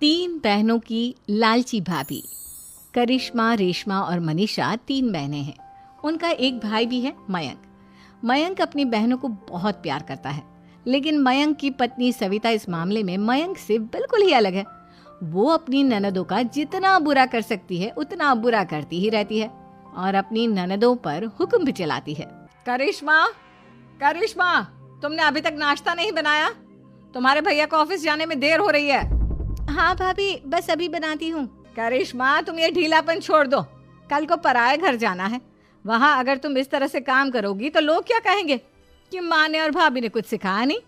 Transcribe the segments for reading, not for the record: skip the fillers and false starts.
तीन बहनों की लालची भाभी। करिश्मा, रेशमा और मनीषा तीन बहनें हैं। उनका एक भाई भी है, मयंक। मयंक अपनी बहनों को बहुत प्यार करता है, लेकिन मयंक की पत्नी सविता इस मामले में मयंक से बिल्कुल ही अलग है। वो अपनी ननदों का जितना बुरा कर सकती है उतना बुरा करती ही रहती है और अपनी ननदों पर हुक्म भी चलाती है। करिश्मा, करिश्मा, तुमने अभी तक नाश्ता नहीं बनाया? तुम्हारे भैया को ऑफिस जाने में देर हो रही है। हाँ भाभी, बस अभी बनाती हूँ। करिश्मा, तुम ये ढीलापन छोड़ दो। कल को पराये घर जाना है। वहाँ अगर तुम इस तरह से काम करोगी तो लोग क्या कहेंगे कि माँ ने और भाभी ने कुछ सिखाया नहीं।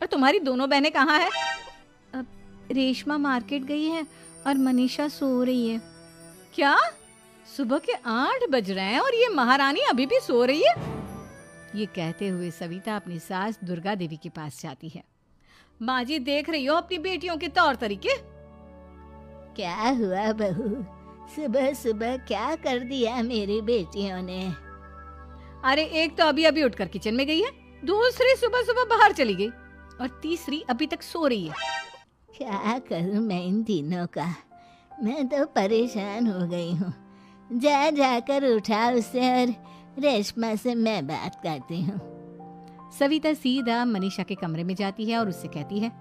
और तुम्हारी दोनों बहनें कहाँ हैं? अब रेशमा मार्केट गई है और मनीषा सो रही है। क्या? सुबह के 8 बज रहे हैं और ये महारानी अभी भी सो रही है? ये कहते हुए सविता अपनी सास दुर्गा देवी के पास जाती है। माँ जी, देख रही हो अपनी बेटियों के तौर तरीके? क्या हुआ बहू, सुबह सुबह क्या कर दिया मेरी बेटियों ने? अरे एक तो अभी अभी उठकर किचन में गई है, दूसरी सुबह सुबह बाहर चली गई और तीसरी अभी तक सो रही है। क्या करूं मैं इन तीनों का? मैं तो परेशान हो गई हूँ। जा जाकर उठा उसे और रेशमा से मैं बात करती हूँ। सविता सीधा मनीषा के कमरे में जाती है और उससे कहती है,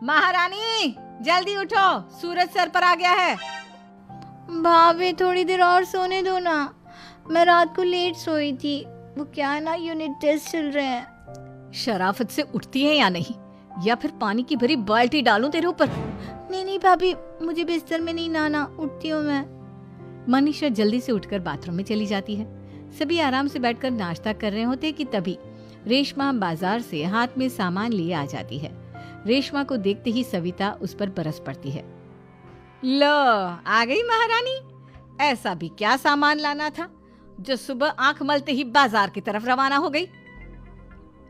महारानी जल्दी उठो, सूरज सर पर आ गया है। भाभी थोड़ी देर और सोने दो ना, मैं रात को लेट सोई थी। वो क्या है ना, यूनिट टेस्ट चल रहे हैं। शराफत से उठती है या नहीं, या फिर पानी की भरी बाल्टी डालूं तेरे ऊपर? नहीं नहीं भाभी, मुझे बिस्तर में नहीं लाना, उठती हूँ मैं। मनीषा जल्दी से उठकर बाथरूम में चली जाती है। सभी आराम से बैठकर नाश्ता कर रहे होते कि तभी रेशमा बाजार से हाथ में सामान लिए आ जाती है। रेशमा को देखते ही सविता उस पर बरस पड़ती है। लो, आ गई महारानी। ऐसा भी क्या सामान लाना था जो सुबह आंख मलते ही बाजार की तरफ रवाना हो गई?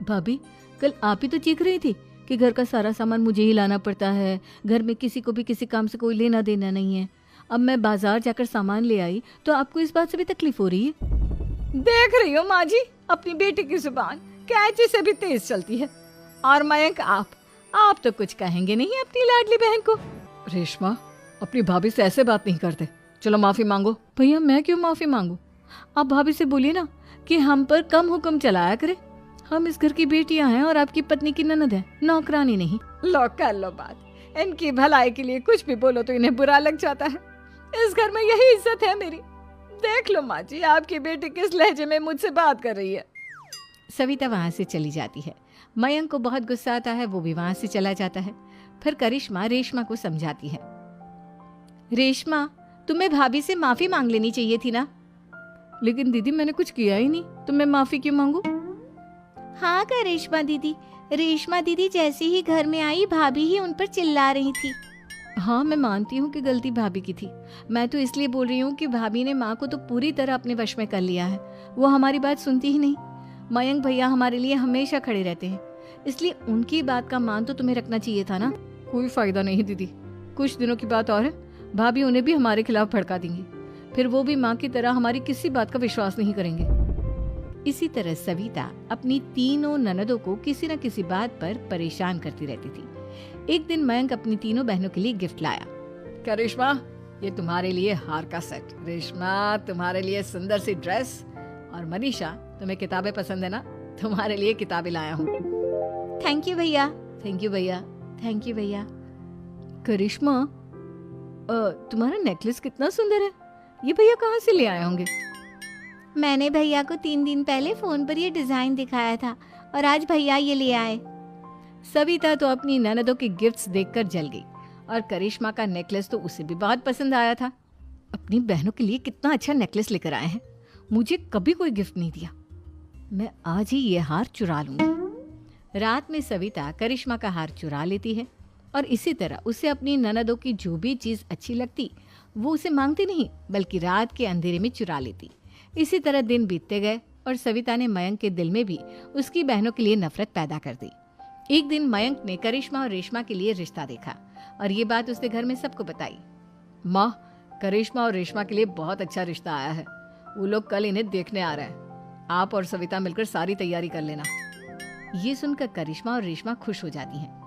भाभी, कल आप ही तो चीख रही थी कि घर का सारा सामान मुझे ही लाना पड़ता है, घर में किसी को भी किसी काम से कोई लेना देना नहीं है। अब मैं बाजार जाकर सामान ले आई तो आपको इस बात से भी तकलीफ हो रही है? देख रही हो माँ जी, अपनी बेटी की जुबान कैंची से भी तेज चलती है। और मयंक, आप तो कुछ कहेंगे नहीं अपनी लाडली बहन को? रेशमा, अपनी भाभी से ऐसे बात नहीं करते। चलो माफी मांगो। भैया, मैं क्यों माफी मांगू? आप भाभी से बोलिए ना कि हम पर कम हुक्म चलाया करे। हम इस घर की बेटियां हैं और आपकी पत्नी की ननद है, नौकरानी नहीं। लो कर लो बात। इनकी भलाई के लिए कुछ भी बोलो तो इन्हें बुरा लग जाता है। इस घर में यही इज्जत है मेरी। देख लो माँ जी, आपकी बेटी किस लहजे में मुझसे बात कर रही है। सविता वहां से चली जाती है। मयंक को बहुत गुस्सा आता है, वो भी वहां से चला जाता है। फिर करिश्मा रेशमा को समझाती है, रेशमा, तुम्हें भाभी से माफी मांग लेनी चाहिए थी ना। लेकिन दीदी, मैंने कुछ किया ही नहीं, तो मैं माफी क्यों मांगू? हाँ करिश्मा दीदी, रेशमा दीदी जैसे ही घर में आई भाभी ही उन पर चिल्ला रही थी। हाँ, मैं मानती हूँ कि गलती भाभी की थी। मैं तो इसलिए बोल रही हूँ कि भाभी ने माँ को तो पूरी तरह अपने वश में कर लिया है। वो हमारी बात सुनती ही नहीं। मयंक भैया हमारे लिए हमेशा खड़े रहते हैं, इसलिए उनकी बात का मान तो तुम्हें रखना चाहिए था ना। कोई फायदा नहीं दीदी, कुछ दिनों की बात और है, भाभी उन्हें भी हमारे खिलाफ भड़का देंगी। फिर वो भी माँ की तरह हमारी किसी बात का विश्वास नहीं करेंगे। इसी तरह सविता अपनी तीनों ननदों को किसी न किसी बात पर परेशान करती रहती थी। एक दिन मयंक अपनी तीनों बहनों के लिए गिफ्ट लाया। करिश्मा, ये तुम्हारे लिए हार का सेट। रेशमा, तुम्हारे लिए सुंदर सी ड्रेस। और मनीषा, तुम्हें किताबें पसंद है ना, तुम्हारे लिए किताबें लाया हूँ। थैंक यू भैया। थैंक यू भैया। थैंक यू भैया। करिश्मा, तुम्हारा नेकलेस कितना सुंदर है, ये भैया कहाँ से ले आए होंगे? मैंने भैया को 3 दिन पहले फोन पर ये डिजाइन दिखाया था और आज भैया ये ले आए। सविता तो अपनी ननदों के गिफ्ट्स देखकर जल गई और करिश्मा का नेकलेस तो उसे भी बहुत पसंद आया था। अपनी बहनों के लिए कितना अच्छा नेकलेस लेकर आए हैं, मुझे कभी कोई गिफ्ट नहीं दिया। मैं आज ही ये हार चुरा लूंगी। रात में सविता करिश्मा का हार चुरा लेती है और इसी तरह उसे अपनी ननदों की जो भी चीज अच्छी लगती वो उसे मांगती नहीं, बल्कि रात के अंधेरे में चुरा लेती। इसी तरह दिन बीतते गए और सविता ने मयंक के दिल में भी उसकी बहनों के लिए नफरत पैदा कर दी। एक दिन मयंक ने करिश्मा और रेशमा के लिए रिश्ता देखा और ये बात उसने घर में सबको बताई। माँ, करिश्मा और रेशमा के लिए बहुत अच्छा रिश्ता आया है, वो लोग कल इन्हें देखने आ रहे हैं। आप और सविता मिलकर सारी तैयारी कर लेना। ये सुनकर करिश्मा और रेशमा खुश हो जाती हैं।